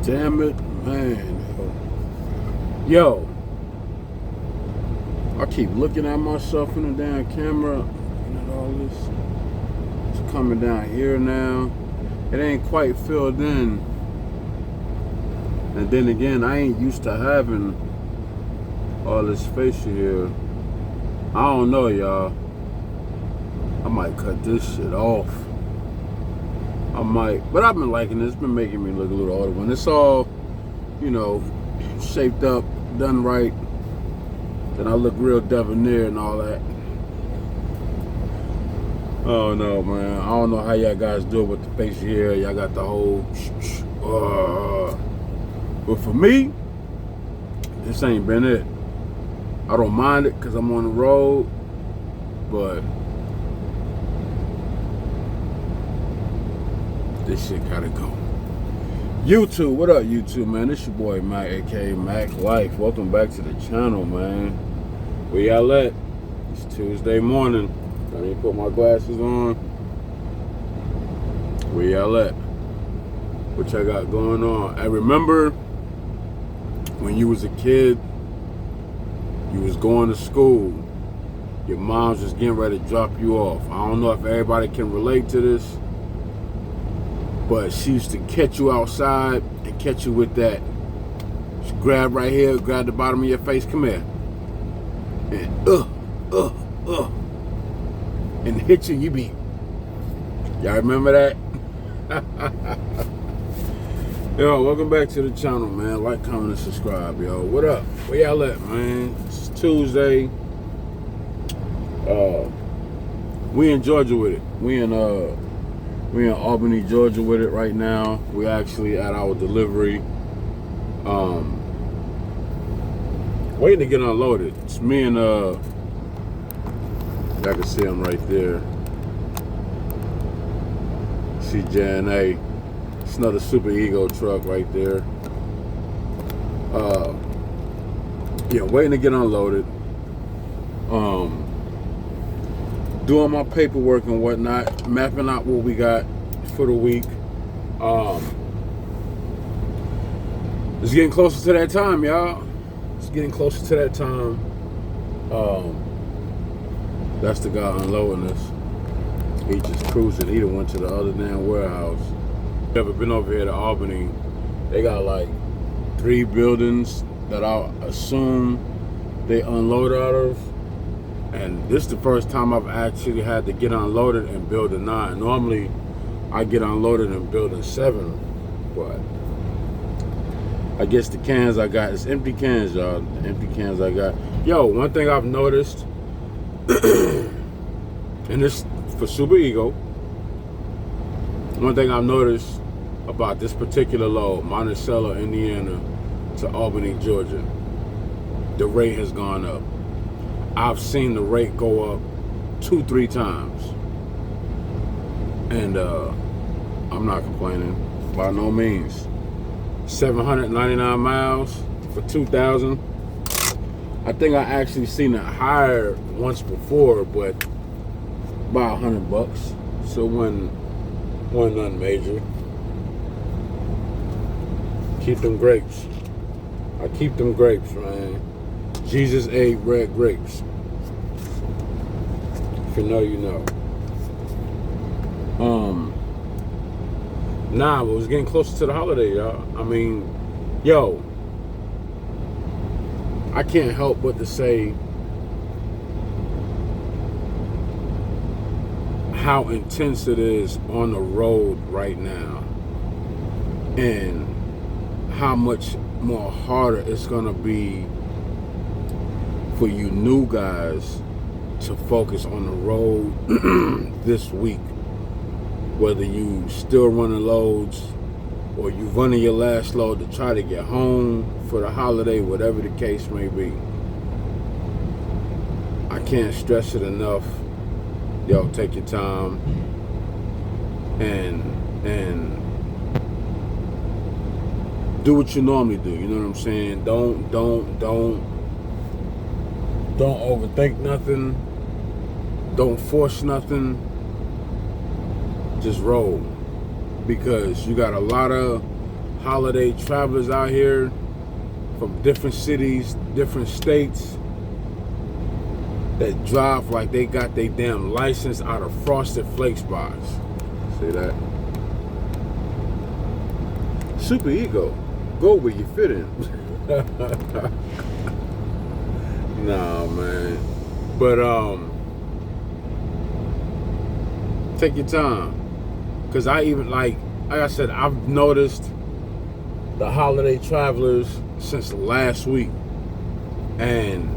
Damn it, man. Yo, I keep looking at myself in the damn camera. Looking at all this. It's coming down here now. It ain't quite filled in. And then again, I ain't used to having all this facial here. I don't know, y'all. I might cut this shit off. I might, but I've been liking this. It's been making me look a little older. When it's all, you know, shaped up, done right, then I look real debonair and all that. Oh no, man. I don't know how y'all guys do it with the facial hair. Y'all got the whole. But for me, this ain't been it. I don't mind it because I'm on the road, but this shit gotta go. YouTube, what up, YouTube, man? This your boy Mac, aka Mac Life. Welcome back to the channel, man. Where y'all at? It's Tuesday morning. I need to put my glasses on. Where y'all at? What y'all got going on? I remember when you was a kid, you was going to school, your mom's just getting ready to drop you off. I don't know if everybody can relate to this, but she used to catch you outside and catch you with that. She grab right here, grab the bottom of your face, come here. And and hit you, you be. Y'all remember that? Yo, welcome back to the channel, man. Like, comment, and subscribe, yo. What up? Where y'all at, man? It's Tuesday. We in Georgia with it. We in Albany, Georgia with it right now. We actually at our delivery. Waiting to get unloaded. It's me and y'all can see him right there. CJ&A. It's another Super Ego truck right there. Yeah, waiting to get unloaded. Doing my paperwork and whatnot, mapping out what we got for the week. It's getting closer to that time, y'all. It's getting closer to that time. That's the guy unloading us. He just cruising. He done went to the other damn warehouse. Ever been over here to Albany? They got like 3 buildings that I assume they unload out of. And this is the first time I've actually had to get unloaded in building 9. Normally, I get unloaded in building 7, but I guess the cans I got, it's empty cans, y'all. The empty cans I got. Yo, one thing I've noticed, and this for Super Ego, one thing I've noticed about this particular load, Monticello, Indiana to Albany, Georgia, the rate has gone up. I've seen the rate go up 2-3 times. And I'm not complaining by no means. 799 miles for 2,000. I think I actually seen it higher once before, but by $100. So when nothing major. Keep them grapes. I keep them grapes, man. Jesus ate red grapes. If you know, you know. Nah, but it was getting closer to the holiday, y'all. I mean, yo, I can't help but to say how intense it is on the road right now, and how much more harder it's gonna be for you new guys to focus on the road this week. Whether you still running loads or you running your last load to try to get home for the holiday, whatever the case may be. I can't stress it enough. Yo, take your time and do what you normally do. You know what I'm saying? Don't overthink nothing. Don't force nothing. Just roll, because you got a lot of holiday travelers out here from different cities, different states, that drive like they got their damn license out of Frosted Flakes box. See that? Super ego. Go where you fit in. Nah, man. But take your time. Cause I even like I said, I've noticed the holiday travelers since last week. And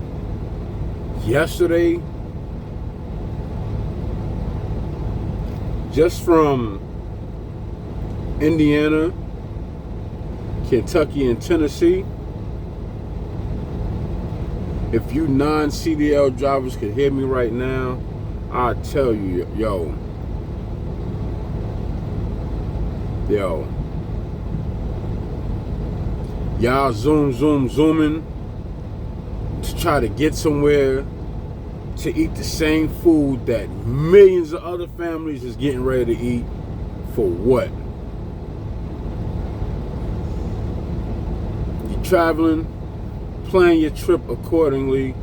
yesterday, just from Indiana, Kentucky, and Tennessee, if you non-CDL drivers could hear me right now, I tell you, yo, y'all zooming to try to get somewhere to eat the same food that millions of other families is getting ready to eat. For what? You're traveling, plan your trip accordingly.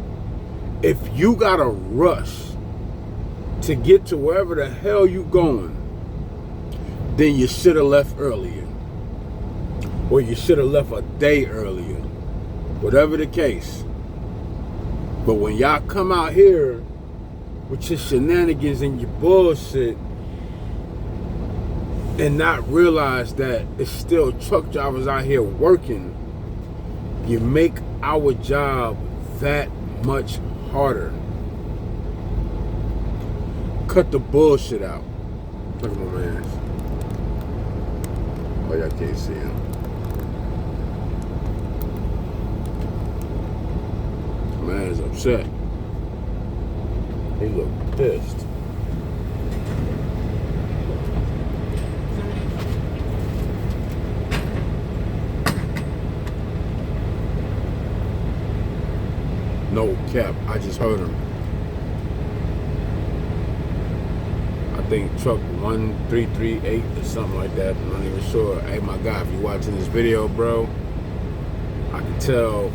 If you gotta rush to get to wherever the hell you going, then you should have left earlier. Or you should have left a day earlier. Whatever the case. But when y'all come out here with your shenanigans and your bullshit and not realize that it's still truck drivers out here working, you make our job that much harder. Cut the bullshit out. Look at my man. Oh, y'all can't see him. Man's upset. He looked pissed. No cap, I just heard him. I think truck 1338 or something like that. I'm not even sure. Hey, my guy, if you're watching this video, bro, I can tell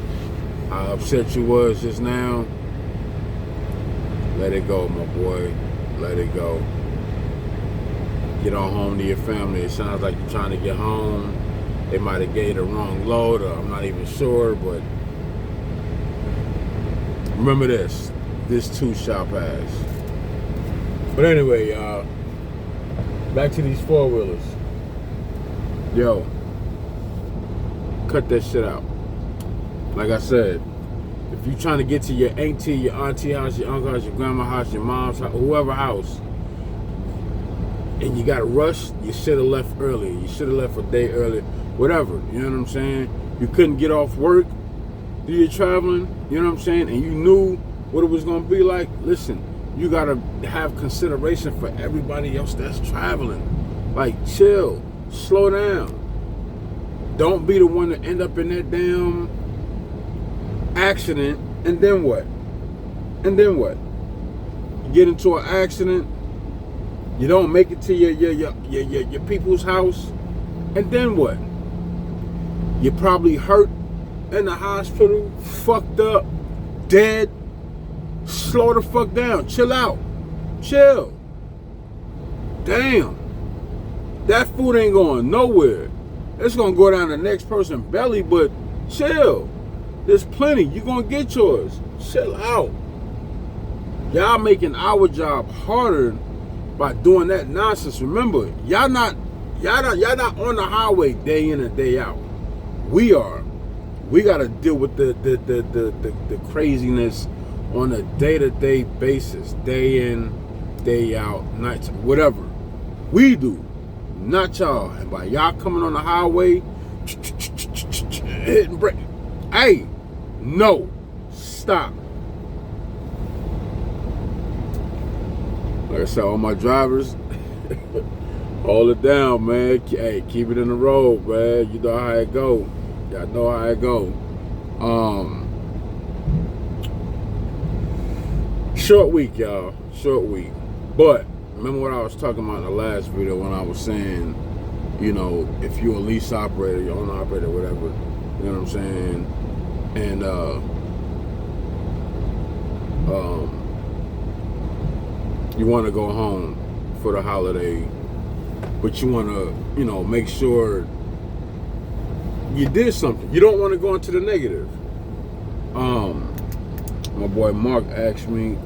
how upset you was just now. Let it go, my boy. Let it go. Get on home to your family. It sounds like you're trying to get home. They might have gave the wrong load, or I'm not even sure, but remember this. This too shall pass. But anyway, y'all, back to these four-wheelers. Yo, cut that shit out. Like I said, if you trying to get to your auntie, your auntie house, your uncle house, your grandma house, your mom's house, whoever house, and you got to rush, you should have left earlier. You should have left a day earlier. Whatever, you know what I'm saying? You couldn't get off work, do your traveling, you know what I'm saying? And you knew what it was going to be like. Listen, you got to have consideration for everybody else that's traveling. Like, chill, slow down. Don't be the one to end up in that damn accident, and then what? And then what? You get into an accident, you don't make it to your people's house, and then what? You're probably hurt in the hospital, fucked up, dead. Slow the fuck down. Chill out. Chill. Damn. That food ain't going nowhere. It's gonna go down the next person's belly, but chill. There's plenty. You're gonna get yours. Chill out. Y'all making our job harder by doing that nonsense. Remember, y'all not on the highway day in and day out. We are. We gotta deal with the craziness on a day-to-day basis, day in, day out, nights, whatever. We do, not y'all. And by y'all coming on the highway, hitting brake. Hey, no, stop. Like I said, all my drivers, hold it down, man. Hey, keep it in the road, man. You know how it go. Y'all know how it go. Short week, y'all. Short week. But remember what I was talking about in the last video when I was saying You know, if you're a lease operator, your own operator, whatever, you know what I'm saying? And you want to go home for the holiday, but you want to, you know, make sure you did something. You don't want to go into the negative. My boy Mark asked me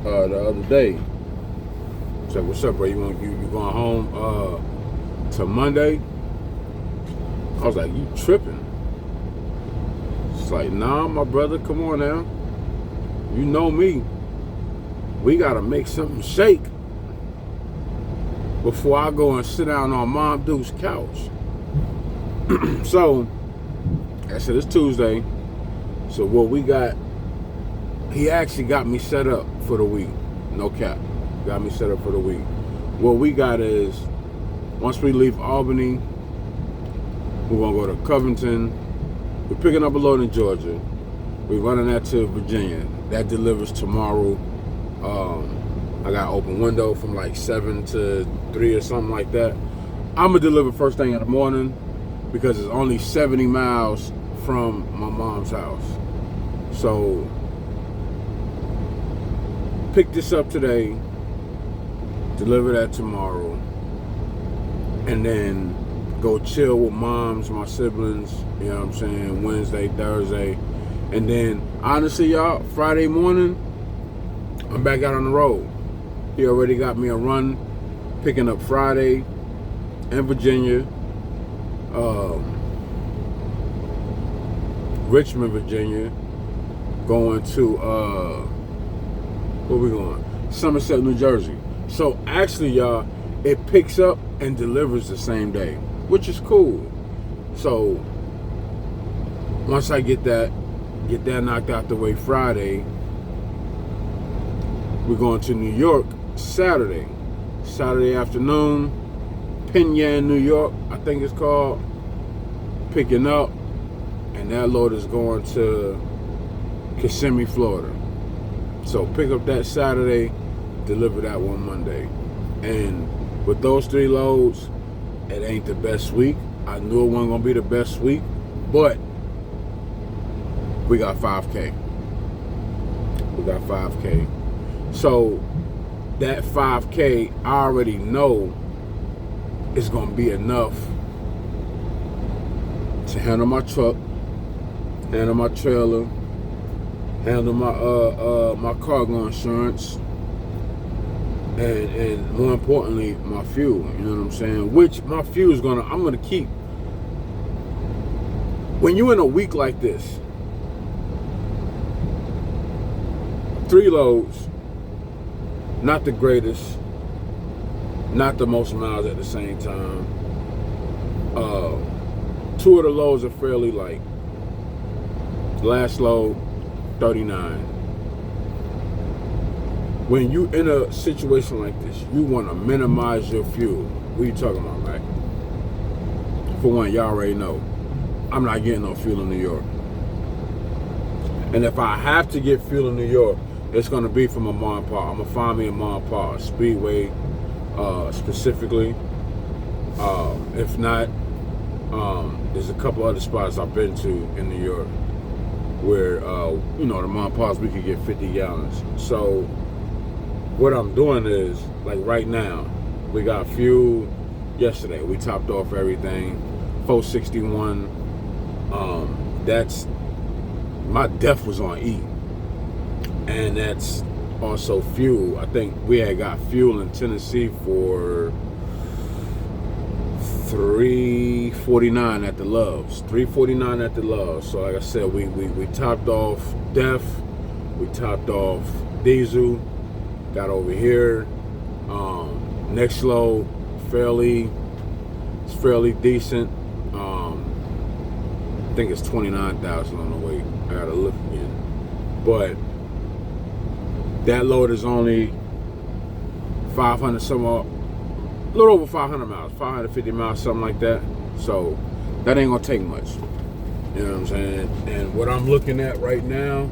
the other day. He's like, "What's up, bro? You going home to Monday?" I was like, "You tripping?" It's like, "Nah, my brother. Come on now. You know me. We gotta make something shake before I go and sit down on Mom Duke's couch." So I said, it's Tuesday. So what we got, he actually got me set up for the week. No cap. Got me set up for the week. What we got is, once we leave Albany, we're gonna go to Covington. We're picking up a load in Georgia. We're running that to Virginia. That delivers tomorrow. I got open window from like 7 to 3 or something like that. I'm gonna deliver first thing in the morning because it's only 70 miles from my mom's house. So pick this up today, deliver that tomorrow, and then go chill with moms, my siblings, you know what I'm saying, Wednesday, Thursday. And then honestly, y'all, Friday morning, I'm back out on the road. He already got me a run picking up Friday in Virginia, Richmond, Virginia, going to where we going? Somerset, New Jersey. So actually, y'all, it picks up and delivers the same day, which is cool. So once I get that knocked out the way Friday, we're going to New York Saturday afternoon, Penyan, New York, I think it's called, picking up, and that load is going to Kissimmee, Florida. So pick up that Saturday, deliver that one Monday. And with those 3 loads, it ain't the best week. I knew it wasn't gonna be the best week, but we got 5K. So that 5K, I already know is gonna be enough to handle my truck, handle my trailer, handle my my cargo insurance, and more importantly, my fuel. You know what I'm saying? Which my fuel is I'm gonna keep. When you're in a week like this, 3 loads, not the greatest, not the most miles at the same time. 2 of the loads are fairly light. Last load, 39. When you in a situation like this, you want to minimize your fuel. What are you talking about, right? For one, y'all already know, I'm not getting no fuel in New York. And if I have to get fuel in New York, it's gonna be from a mom and pop. I'm gonna find me a mom and pop, Speedway, specifically. If not, there's a couple other spots I've been to in New York where, you know, the mom and pops, we could get 50 gallons. So what I'm doing is, like right now, we got fuel yesterday. We topped off everything. 461. That's, my death was on E. And that's also fuel. I think we had got fuel in Tennessee for $3.49 at the Loves. $3.49 at the Loves. So like I said, we topped off DEF, we topped off diesel, got over here. Next load, fairly decent. I think it's 29,000 on the way. I gotta look again. But that load is only 500 some odd, a little over 500 miles, 550 miles, something like that. So that ain't gonna take much. You know what I'm saying? And what I'm looking at right now,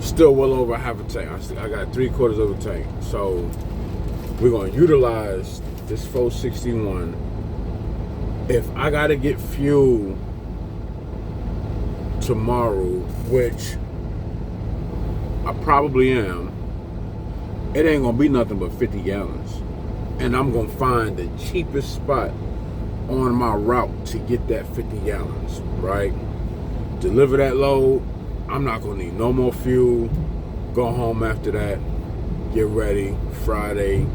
still well over half a tank. I got 3/4 of a tank. So we're gonna utilize this 461 if I gotta get fuel tomorrow, which I probably am, it ain't gonna be nothing but 50 gallons. And I'm gonna find the cheapest spot on my route to get that 50 gallons, right? Deliver that load. I'm not gonna need no more fuel. Go home after that. Get ready. Friday.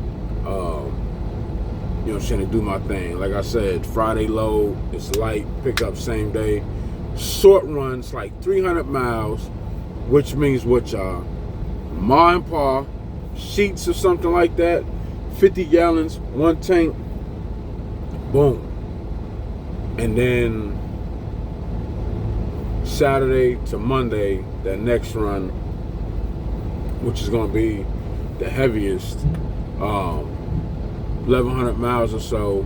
You know what I'm saying, to do my thing. Like I said, Friday load, it's light, pick up same day. Short runs, like 300 miles, which means what, y'all? Ma and Pa, sheets or something like that, 50 gallons, one tank, boom. And then Saturday to Monday, that next run, which is gonna be the heaviest, 1,100 miles or so.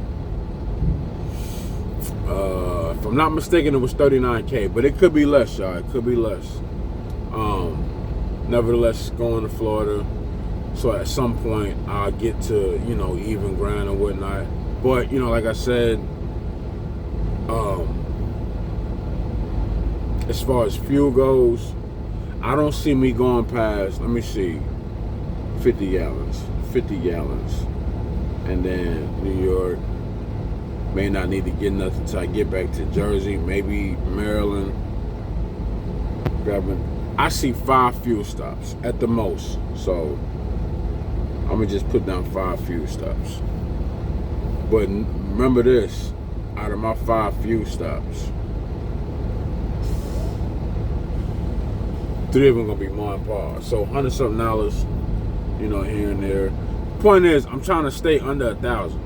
If I'm not mistaken, it was 39K, but it could be less, y'all. It could be less. Nevertheless, going to Florida. So at some point, I'll get to, you know, even grind or whatnot. But, you know, like I said, as far as fuel goes, I don't see me going past, let me see, 50 gallons. And then New York. May not need to get nothing until I get back to Jersey, maybe Maryland. I see 5 fuel stops at the most. So I'm gonna just put down 5 fuel stops. But remember this, out of my 5 fuel stops, 3 of them gonna be Ma and Pa. So $100-something, you know, here and there. Point is, I'm trying to stay under 1,000.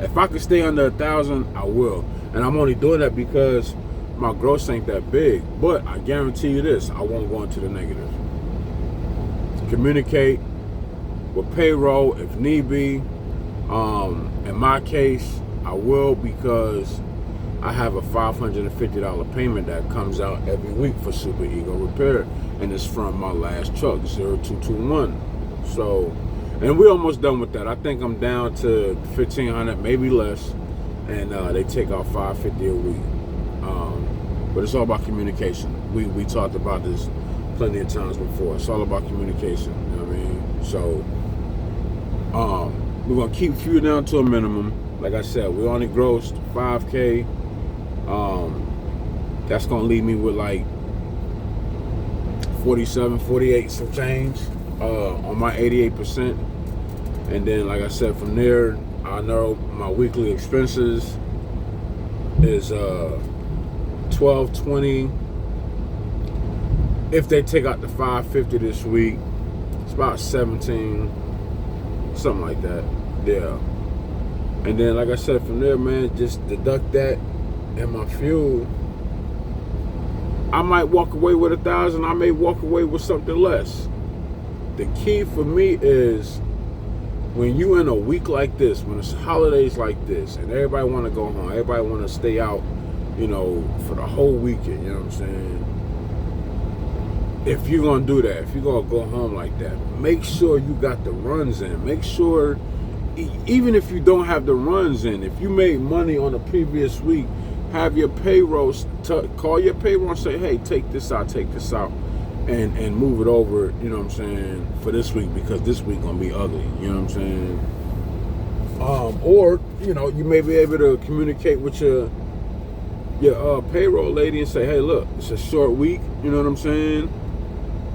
If I can stay under 1,000, I will. And I'm only doing that because my gross ain't that big. But I guarantee you this, I won't go into the negative. Communicate with payroll if need be. In my case, I will, because I have a $550 payment that comes out every week for Super Ego Repair. And it's from my last truck, 0221. So, and we're almost done with that. I think I'm down to 1,500, maybe less, and they take out $550 a week. But it's all about communication. We talked about this plenty of times before. It's all about communication. You know what I mean? So we're gonna keep fuel down to a minimum. Like I said, we only grossed 5K. That's gonna leave me with like 47, 48 some change on my 88%. And then, like I said, from there, I know my weekly expenses is $1,220. If they take out the $550 this week, it's about 17, something like that. Yeah. And then, like I said, from there, man, just deduct that and my fuel. I might walk away with 1,000. I may walk away with something less. The key for me is, when you in a week like this, when it's holidays like this, and everybody want to go home, everybody want to stay out, you know, for the whole weekend, you know what I'm saying? If you're going to do that, if you're going to go home like that, make sure you got the runs in. Make sure, even if you don't have the runs in, if you made money on the previous week, have your payroll, call your payroll and say, hey, take this out, and move it over, you know what I'm saying, for this week, because this week gonna be ugly, you know what I'm saying? Or, you know, you may be able to communicate with your payroll lady and say, hey, look, it's a short week, you know what I'm saying?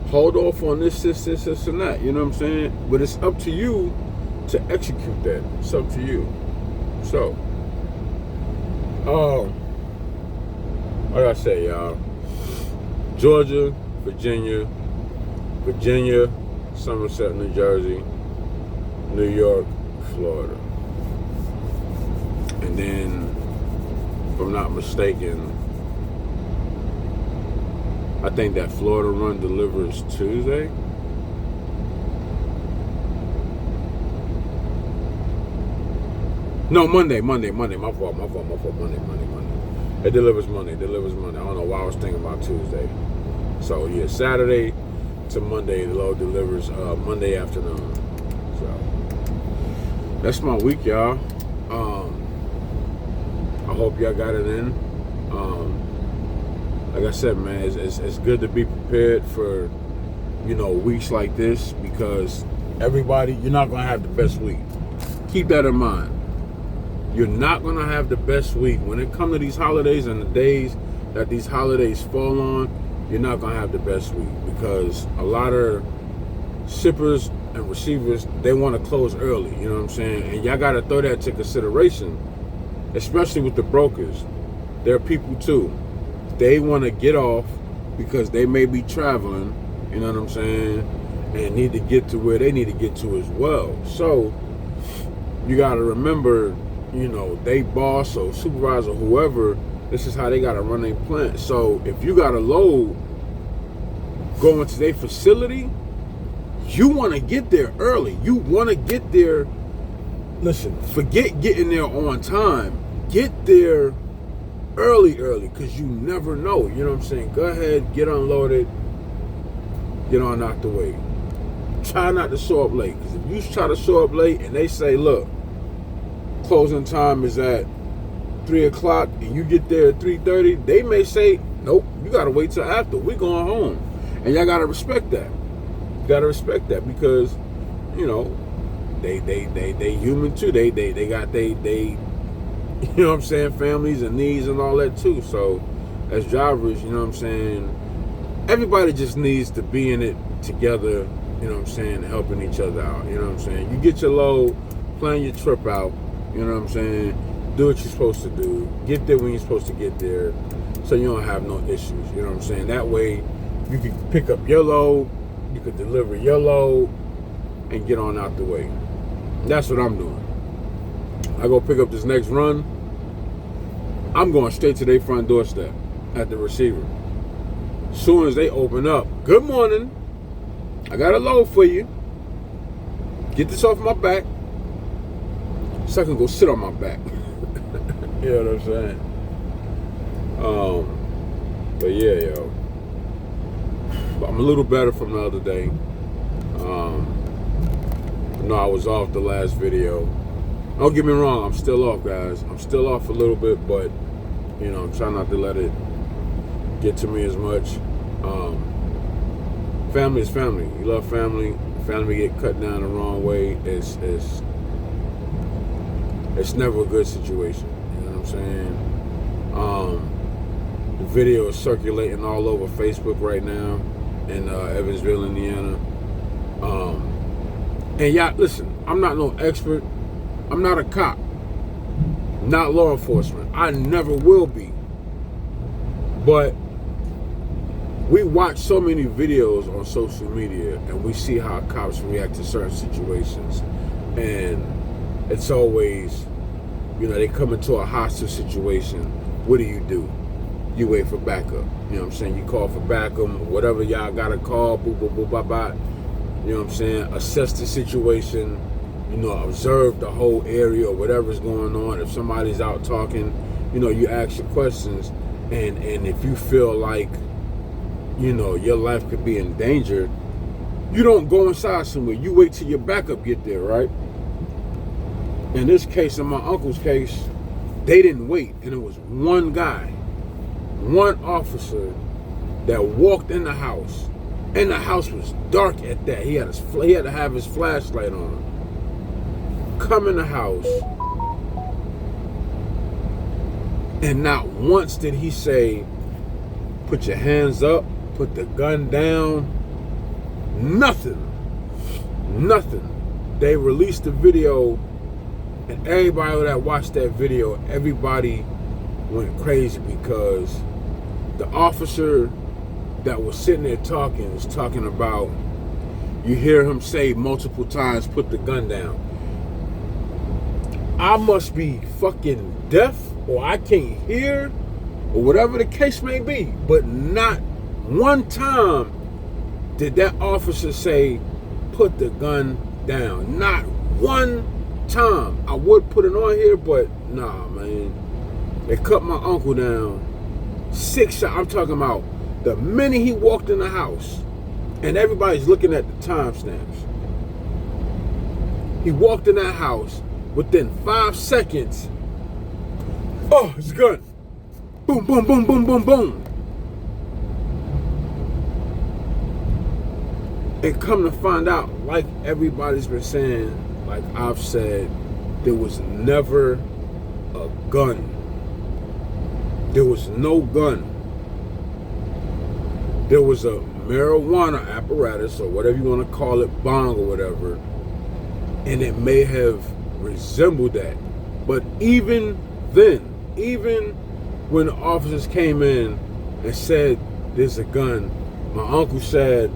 Hold off on this, and that, you know what I'm saying? But it's up to you to execute that. It's up to you. So, like I say, y'all, Georgia, Virginia, Somerset, New Jersey, New York, Florida. And then, if I'm not mistaken, I think that Florida run delivers Tuesday. No, Monday. My fault. Monday. It delivers Monday. I don't know why I was thinking about Tuesday. So yeah, Saturday to Monday, the load delivers Monday afternoon. So that's my week, y'all. I hope y'all got it in. Like I said, man, it's good to be prepared for, weeks like this, because everybody, you're not going to have the best week. Keep that in mind. You're not going to have the best week. When it comes to these holidays and the days that these holidays fall on, you're not going to have the best week, because a lot of shippers and receivers, they want to close early, you know what I'm saying? And y'all got to throw that into consideration, especially with the brokers. There are people too. They want to get off because they may be traveling, you know what I'm saying, and need to get to where they need to get to as well. So you got to remember, they boss or supervisor, whoever, this is how they got to run their plant. So if you got a load going to their facility, you want to get there early. You want to get there. Listen, forget getting there on time. Get there early, because you never know. You know what I'm saying? Go ahead, get unloaded, get on out the way. Try not to show up late, because if you try to show up late and they say, look, closing time is at 3 o'clock and you get there at 3:30, they may say, nope, you got to wait till after. We're going home. And y'all got to respect that. You got to respect that, because, they human too. They got they you know what I'm saying, families and needs and all that too. So as drivers, you know what I'm saying, everybody just needs to be in it together, you know what I'm saying, helping each other out, you know what I'm saying. You get your load, plan your trip out, you know what I'm saying, do what you're supposed to do, get there when you're supposed to get there, so you don't have no issues, you know what I'm saying. That way you can pick up your load, you can deliver your load, and get on out the way. That's what I'm doing. I go pick up this next run, I'm going straight to their front doorstep at the receiver. As soon as they open up, good morning, I got a load for you. Get this off my back so I can go sit on my back. You know what I'm saying? But yeah, yo. I'm a little better from the other day. I was off the last video. Don't get me wrong, I'm still off, guys. I'm still off a little bit, but, I'm trying not to let it get to me as much. Family is family. You love family. Family get cut down the wrong way. It's never a good situation. You know what I'm saying? The video is circulating all over Facebook right now in Evansville, Indiana. And y'all, listen, I'm not no expert. I'm not a cop, not law enforcement. I never will be. But we watch so many videos on social media and we see how cops react to certain situations. And it's always, they come into a hostile situation. What do? You wait for backup. You know what I'm saying? You call for backup, whatever y'all got to call, boop, boop, boop, bop, bop. You know what I'm saying? Assess the situation. Observe the whole area or whatever's going on. If somebody's out talking, you ask your questions. And if you feel like, your life could be in danger, you don't go inside somewhere. You wait till your backup get there, right? In this case, in my uncle's case, they didn't wait. And it was one guy, one officer that walked in the house. And the house was dark at that. He had to have his flashlight on. Come in the house, and not once did he say, put your hands up, put the gun down. Nothing. They released the video, and everybody that watched that video, everybody went crazy, because the officer that was sitting there talking was talking about, you hear him say multiple times, put the gun down. I must be fucking deaf, or I can't hear, or whatever the case may be. But not one time did that officer say, put the gun down. Not one time. I would put it on here, but nah, man. They cut my uncle down 6 shots. I'm talking about the minute he walked in the house, and everybody's looking at the timestamps. He walked in that house. Within 5 seconds, Oh, it's a gun. Boom, boom, boom, boom, boom, boom. And come to find out, like everybody's been saying, like I've said, there was never a gun. There was no gun. There was a marijuana apparatus, or whatever you want to call it, bong or whatever, and it may have resembled that. But even then, even when the officers came in and said, there's a gun, my uncle said,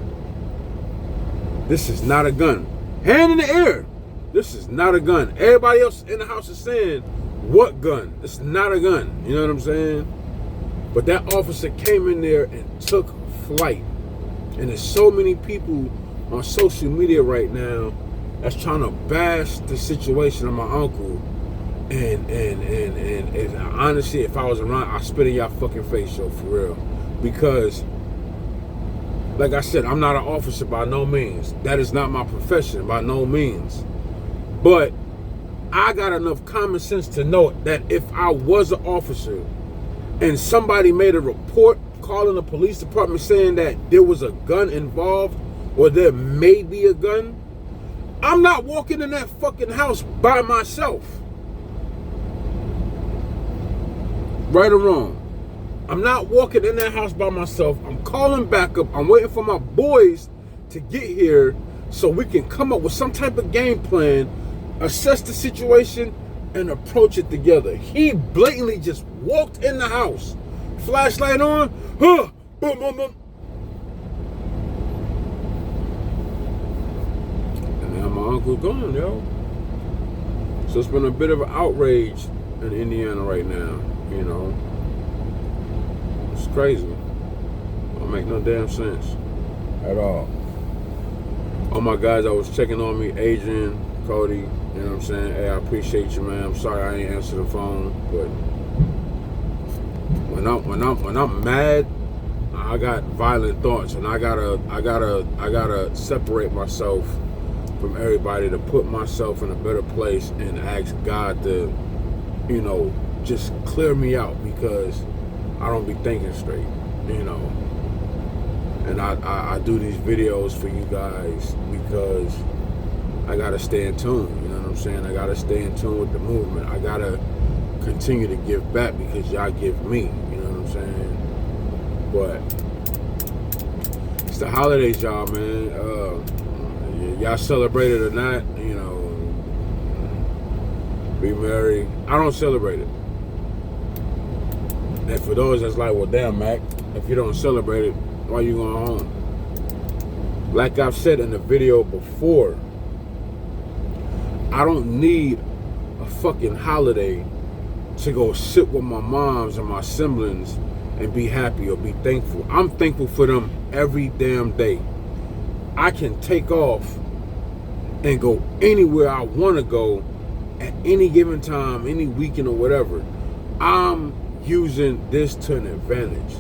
this is not a gun. Hand in the air. This is not a gun. Everybody else in the house is saying, what gun? It's not a gun. You know what I'm saying? But that officer came in there and took flight. And there's so many people on social media right now that's trying to bash the situation of my uncle. And honestly, if I was around, I'd spit in y'all fucking face, yo, for real. Because, like I said, I'm not an officer by no means. That is not my profession by no means. But I got enough common sense to know that if I was an officer and somebody made a report calling the police department saying that there was a gun involved or there may be a gun, I'm not walking in that fucking house by myself. Right or wrong. I'm not walking in that house by myself. I'm calling backup. I'm waiting for my boys to get here so we can come up with some type of game plan, assess the situation, and approach it together. He blatantly just walked in the house. Flashlight on. Huh, boom, boom, boom. And now my uncle's gone, yo. So it's been a bit of an outrage in Indiana right now, you know. It's crazy. Don't make no damn sense at all. All my guys that was checking on me, Adrian, Cody, you know what I'm saying? Hey, I appreciate you, man. I'm sorry I ain't answer the phone, but when I'm mad, I got violent thoughts, and I gotta separate myself from everybody to put myself in a better place and ask God to, you know, just clear me out, because I don't be thinking straight, you know. And I do these videos for you guys because I gotta stay in tune, you know what I'm saying? I gotta stay in tune with the movement. I gotta continue to give back because y'all give me, you know what I'm saying? But it's the holidays, y'all, man. Y'all celebrate it or not, you know, be merry. I don't celebrate it. And for those that's like, well, damn, Mac, if you don't celebrate it, why you going home? Like I've said in the video before, I don't need a fucking holiday to go sit with my moms and my siblings and be happy or be thankful. I'm thankful for them every damn day. I can take off and go anywhere I want to go at any given time, any weekend or whatever. I'm using this to an advantage.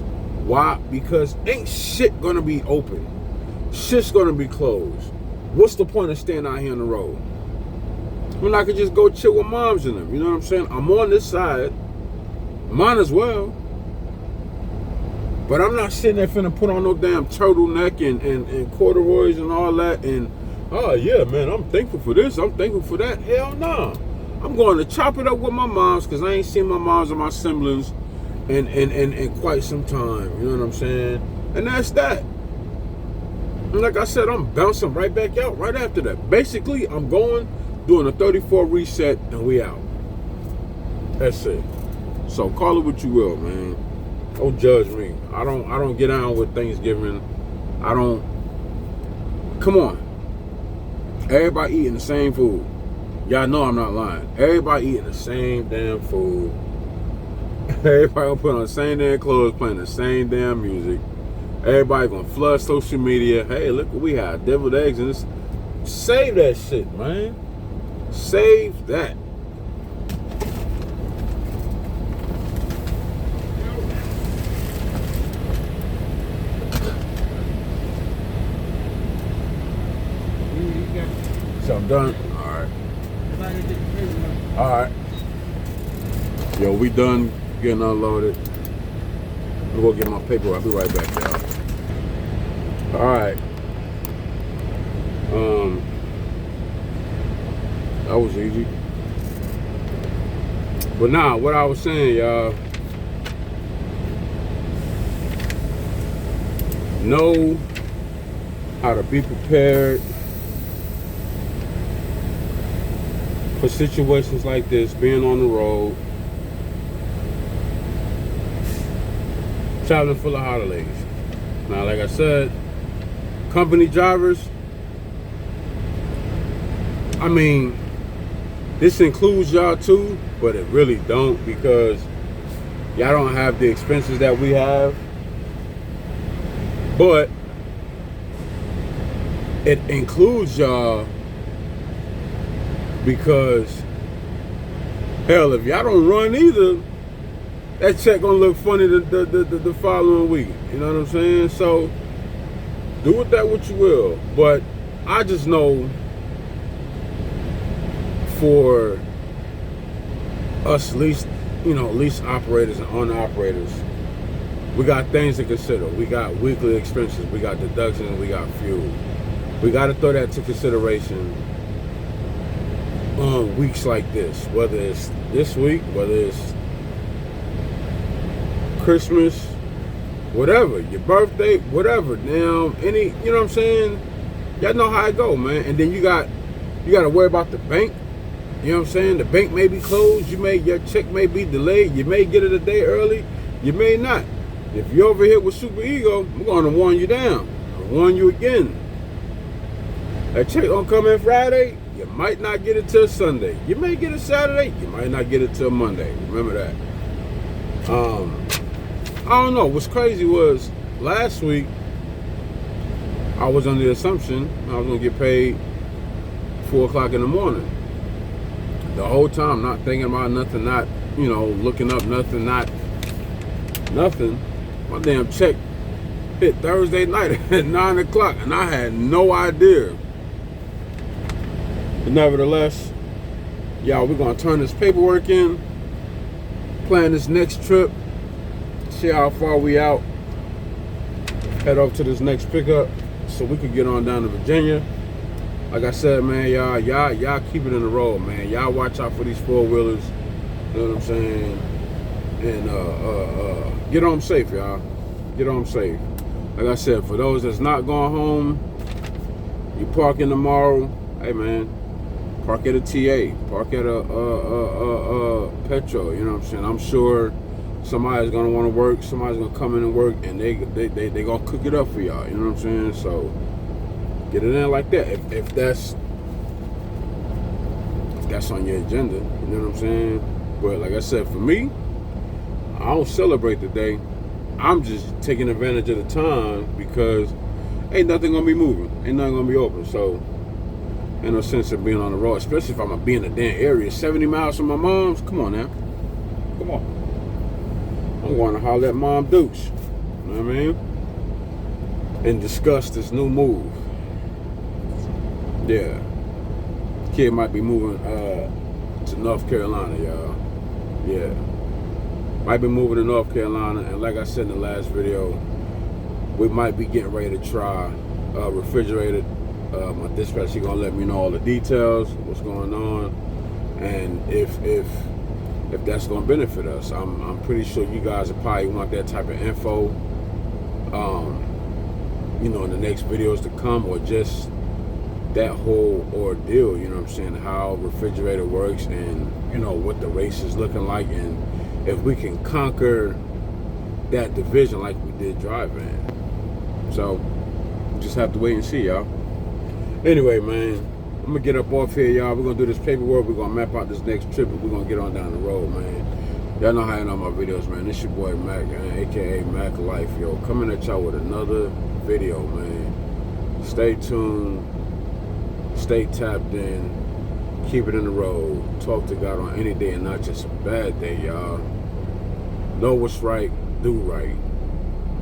Why? Because ain't shit gonna be open. Shit's gonna be closed. What's the point of staying out here on the road? When I could just go chill with moms and them, you know what I'm saying? I'm on this side, mine as well. But I'm not sitting there finna put on no damn turtleneck and corduroys and all that and, oh yeah, man, I'm thankful for this, I'm thankful for that. Hell no. I'm going to chop it up with my moms because I ain't seen my moms and my siblings in quite some time. You know what I'm saying? And that's that. And like I said, I'm bouncing right back out right after that. Basically, I'm going, doing a 34 reset, and we out. That's it. So call it what you will, man. Don't judge me. I don't get down with Thanksgiving. I don't. Come on. Everybody eating the same food. Y'all know I'm not lying. Everybody eating the same damn food. Everybody gonna put on the same damn clothes, playing the same damn music. Everybody gonna flood social media. Hey, look what we have. Deviled eggs and this. Save that shit, man. Save that. So I'm done. All right. Yo, we done getting unloaded. I'm gonna get my paper. I'll be right back, y'all. All right. That was easy. But now, what I was saying, y'all, know how to be prepared for situations like this, being on the road, traveling full of holidays. Now, like I said, company drivers, I mean, this includes y'all too, but it really don't, because y'all don't have the expenses that we have. But it includes y'all because, hell, if y'all don't run either, that check gonna look funny the following week. You know what I'm saying? So do with that what you will. But I just know for us lease operators and owner operators, we got things to consider. We got weekly expenses, we got deductions, we got fuel. We got to throw that to consideration on weeks like this, whether it's this week, whether it's Christmas, whatever, your birthday, whatever. Now, you know what I'm saying? Y'all know how it go, man. And then you got to worry about the bank. You know what I'm saying? The bank may be closed. Your check may be delayed. You may get it a day early. You may not. If you're over here with Super Ego, I'm going to warn you down. I'll warn you again. That check don't come in Friday. You might not get it till Sunday. You may get it Saturday. You might not get it till Monday. Remember that. I don't know. What's crazy was last week, I was under the assumption I was going to get paid 4 o'clock in the morning. The whole time, not thinking about nothing, not, looking up nothing, nothing. My damn check hit Thursday night at 9 o'clock, and I had no idea. But nevertheless, y'all, we're going to turn this paperwork in, plan this next trip, see how far we out, head off to this next pickup so we could get on down to Virginia. Like I said, man, y'all keep it in the road, man. Y'all watch out for these four-wheelers, you know what I'm saying? And get home safe, y'all. Get home safe. Like I said, for those that's not going home, you parking tomorrow, hey, man, park at a TA, park at a Petro, you know what I'm saying? I'm sure somebody's gonna want to work, somebody's gonna come in and work, and they gonna cook it up for y'all, you know what I'm saying? So get it in like that. If that's on your agenda, you know what I'm saying? But like I said, for me, I don't celebrate the day. I'm just taking advantage of the time because ain't nothing gonna be moving, ain't nothing gonna be open. So ain't no sense of being on the road, especially if I'm gonna be in a damn area 70 miles from my mom's. Come on now, come on. I'm going to holler at Mom Dukes, you know what I mean? And discuss this new move. Yeah, kid might be moving to North Carolina, y'all. Yeah, might be moving to North Carolina, and like I said in the last video, we might be getting ready to try refrigerated. My dispatcher gonna let me know all the details, what's going on, and if that's gonna benefit us. I'm pretty sure you guys will probably want that type of info, in the next videos to come, or just that whole ordeal, you know what I'm saying, how refrigerator works, and what the race is looking like, and if we can conquer that division like we did drive-in. So we just have to wait and see, y'all. Anyway, man, I'm gonna get up off here, y'all. We're gonna do this paperwork, we're gonna map out this next trip, and we're gonna get on down the road, man. Y'all know how I know my videos, man. This your boy Mac, man, aka Mac Life, yo, coming at y'all with another video, man. Stay tuned, stay tapped in, keep it in the road, talk to God on any day and not just a bad day, y'all. Know what's right, do right.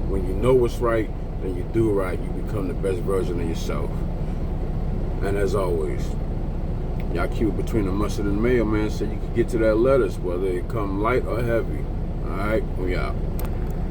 When you know what's right and you do right, you become the best version of yourself. And as always, Y'all keep it between the mustard and the mayo, man, so you can get to that lettuce, whether it come light or heavy. All right, we out.